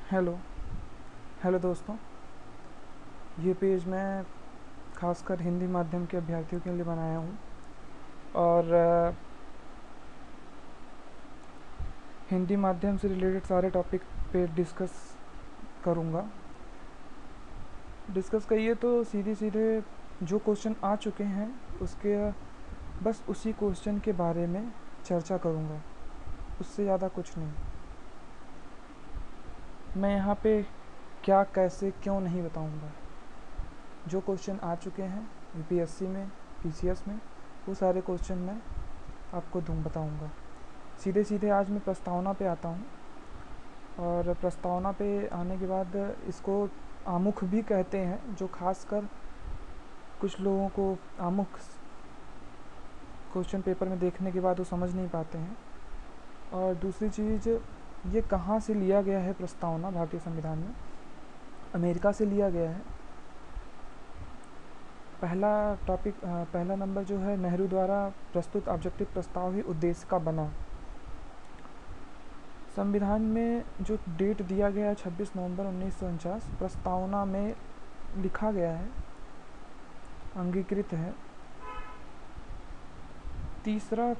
Hello hello दोस्तों। ये page मैं खासकर हिंदी माध्यम के अभ्यर्थियों के लिए बनाया हूँ और हिंदी माध्यम से रिलेटेड सारे टॉपिक पे डिस्कस करिए तो सीधे सीधे जो क्वेश्चन आ चुके हैं उसके बस उसी क्वेश्चन के बारे में चर्चा करूँगा, उससे ज़्यादा कुछ नहीं। मैं यहाँ पे क्या कैसे क्यों नहीं बताऊँगा। जो क्वेश्चन आ चुके हैं यूपीएससी में, पीसीएस में, वो सारे क्वेश्चन मैं आपको बताऊँगा। सीधे सीधे आज मैं प्रस्तावना पे आता हूँ और प्रस्तावना पे आने के बाद इसको आमुख भी कहते हैं, जो खासकर कुछ लोगों को आमुख क्वेश्चन पेपर में देखने के बाद वो समझ नहीं पाते हैं। और दूसरी चीज़, ये कहाँ से लिया गया है प्रस्तावना भारतीय संविधान में? अमेरिका से लिया गया है। पहला नंबर जो है, नेहरू द्वारा प्रस्तुत ऑब्जेक्टिव प्रस्ताव ही उद्देश्य का बना। संविधान में जो डेट दिया गया है 26 नवंबर 1949, प्रस्तावना में लिखा गया है, अंगीकृत है। तीसरा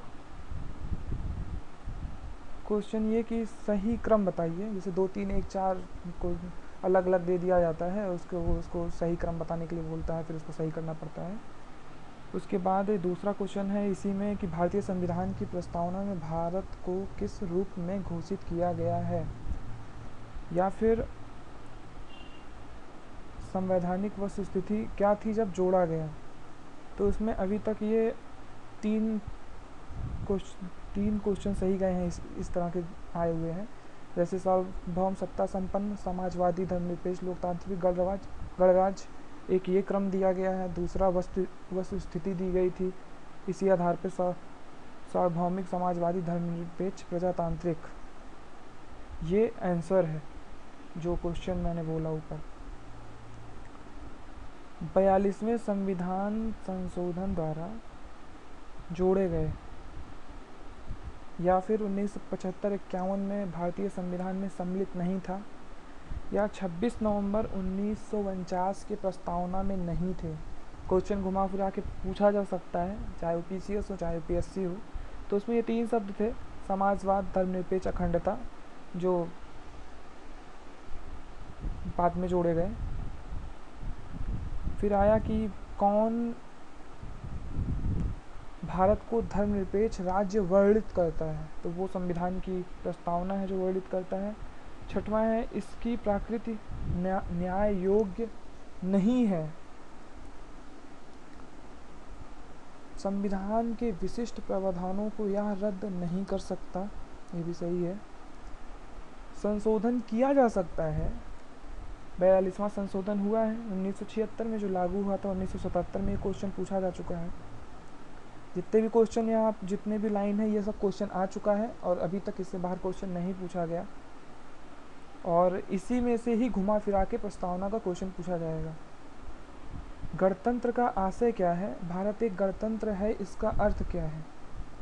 क्वेश्चन ये कि सही क्रम बताइए। जैसे 2 3 1 4 को अलग अलग दे दिया जाता है, उसको सही क्रम बताने के लिए बोलता है, फिर उसको सही करना पड़ता है। उसके बाद दूसरा क्वेश्चन है इसी में कि भारतीय संविधान की प्रस्तावना में भारत को किस रूप में घोषित किया गया है, या फिर संवैधानिक वस्तुस्थिति क्या थी जब जोड़ा गया। तो इसमें अभी तक ये तीन क्वेश्चन सही गए हैं, इस तरह के आए हुए हैं। जैसे सार्वभौम सत्ता संपन्न समाजवादी धर्मनिरपेक्ष लोकतांत्रिक गणराज्य, एक ये क्रम दिया गया है। दूसरा वस्तु स्थिति दी गई थी, इसी आधार पर सार्वभौमिक समाजवादी धर्मनिरपेक्ष प्रजातांत्रिक, ये आंसर है जो क्वेश्चन मैंने बोला ऊपर। 42वें संविधान संशोधन द्वारा जोड़े गए, या फिर 1975-51 में भारतीय संविधान में सम्मिलित नहीं था, या 26 नवंबर 1949 के प्रस्तावना में नहीं थे। क्वेश्चन घुमा फिरा के पूछा जा सकता है, चाहे वो पीसीएस हो चाहे यूपीएससी हो। तो उसमें ये 3 शब्द थे: समाजवाद, धर्मनिरपेक्ष, अखंडता, जो बाद में जोड़े गए। फिर आया कि कौन भारत को धर्मनिरपेक्ष राज्य वर्णित करता है, तो वो संविधान की प्रस्तावना है जो वर्णित करता है। छठवां है, इसकी प्रकृति न्याय योग्य नहीं है, संविधान के विशिष्ट प्रावधानों को यह रद्द नहीं कर सकता, ये भी सही है। संशोधन किया जा सकता है, 42वां संशोधन हुआ है 1976 में, जो लागू हुआ था 1977 में। ये क्वेश्चन पूछा जा चुका है। जितने भी क्वेश्चन यहाँ, जितने भी लाइन है, ये सब क्वेश्चन आ चुका है और अभी तक इससे बाहर क्वेश्चन नहीं पूछा गया, और इसी में से ही घुमा फिरा के प्रस्तावना का क्वेश्चन पूछा जाएगा। गणतंत्र का आशय क्या है? भारत एक गणतंत्र है, इसका अर्थ क्या है?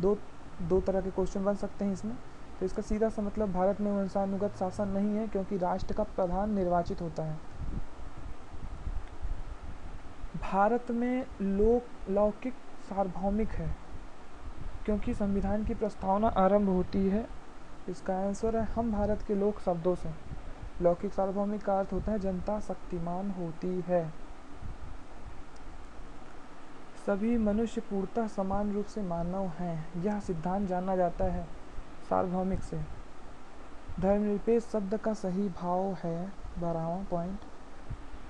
दो तरह के क्वेश्चन बन सकते हैं इसमें। तो इसका सीधा सा मतलब, भारत में वंशानुगत शासन नहीं है, क्योंकि राष्ट्र का प्रधान निर्वाचित होता है। भारत में लौकिक सार्वभौमिक है, क्योंकि संविधान की प्रस्तावना आरंभ होती है। इसका आंसर है हम भारत के लोक शब्दों से। लौकिक सार्वभौमिक का अर्थ होता है जनता शक्तिमान होती है। सभी मनुष्य पूर्णतः समान रूप से मानव हैं, यह सिद्धांत जाना जाता है सार्वभौमिक से। धर्मनिरपेक्ष शब्द का सही भाव है, 12वां पॉइंट,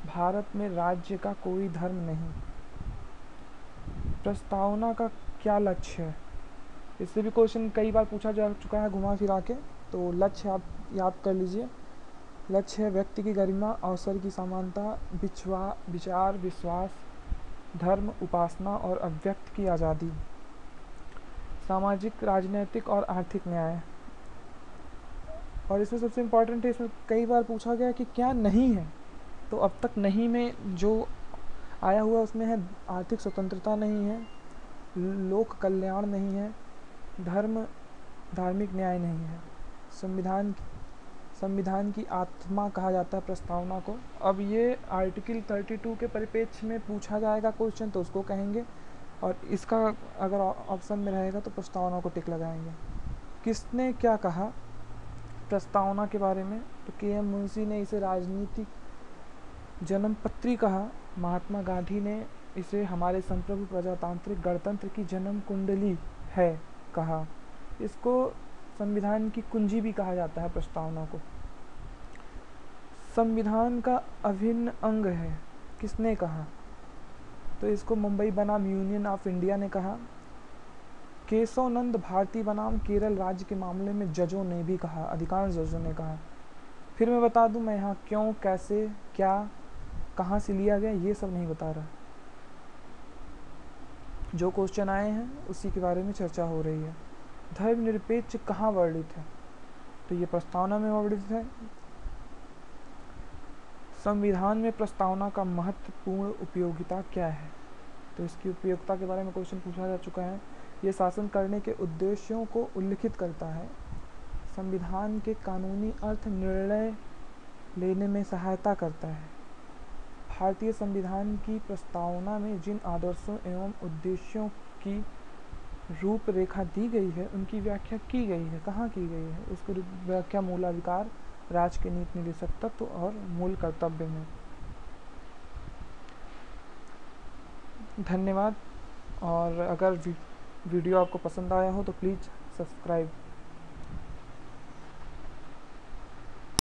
भारत में राज्य का कोई धर्म नहीं। प्रस्तावना का क्या लक्ष्य है? इससे भी क्वेश्चन कई बार पूछा जा चुका है घुमा फिरा के, तो लक्ष्य आप याद कर लीजिए। लक्ष्य है व्यक्ति की गरिमा, अवसर की समानता, विचार, विश्वास, धर्म, उपासना और अव्यक्त की आज़ादी, सामाजिक, राजनैतिक और आर्थिक न्याय। और इसमें सबसे इम्पोर्टेंट है, इसमें कई बार पूछा गया कि क्या नहीं है। तो अब तक नहीं में जो आया हुआ उसमें है आर्थिक स्वतंत्रता नहीं है, लोक कल्याण नहीं है, धार्मिक न्याय नहीं है। संविधान की आत्मा कहा जाता है प्रस्तावना को। अब ये आर्टिकल 32 के परिप्रेक्ष्य में पूछा जाएगा क्वेश्चन तो उसको कहेंगे, और इसका अगर ऑप्शन में रहेगा तो प्रस्तावना को टिक लगाएंगे। किसने क्या कहा प्रस्तावना के बारे में? तो के.एम. मुंशी ने इसे राजनीतिक जन्मपत्री कहा। महात्मा गांधी ने इसे हमारे संप्रभु प्रजातांत्रिक गणतंत्र की जन्म कुंडली है कहा। इसको संविधान की कुंजी भी कहा जाता है प्रस्तावना को। संविधान का अभिन्न अंग है, किसने कहा? तो इसको मुंबई बनाम यूनियन ऑफ इंडिया ने कहा। केशवनंद भारती बनाम केरल राज्य के मामले में जजों ने भी कहा, अधिकांश जजों ने कहा। फिर मैं बता दूं, मैं यहाँ क्यों, कैसे, क्या, कहाँ से लिया गया ये सब नहीं बता रहा, जो क्वेश्चन आए हैं उसी के बारे में चर्चा हो रही है। धर्मनिरपेक्ष कहाँ वर्णित है? तो ये प्रस्तावना में वर्णित है। संविधान में प्रस्तावना का महत्वपूर्ण उपयोगिता क्या है? तो इसकी उपयोगिता के बारे में क्वेश्चन पूछा जा चुका है। ये शासन करने के उद्देश्यों को उल्लिखित करता है। संविधान के कानूनी अर्थ निर्णय लेने में सहायता करता है। भारतीय संविधान की प्रस्तावना में जिन आदर्शों एवं उद्देश्यों की रूपरेखा दी गई है उनकी व्याख्या की गई है। कहाँ की गई है? उसकी व्याख्या मूलाधिकार, राज्य के नीति निदेशक तत्व और मूल कर्तव्य में। धन्यवाद। और अगर वीडियो आपको पसंद आया हो तो प्लीज़ सब्सक्राइब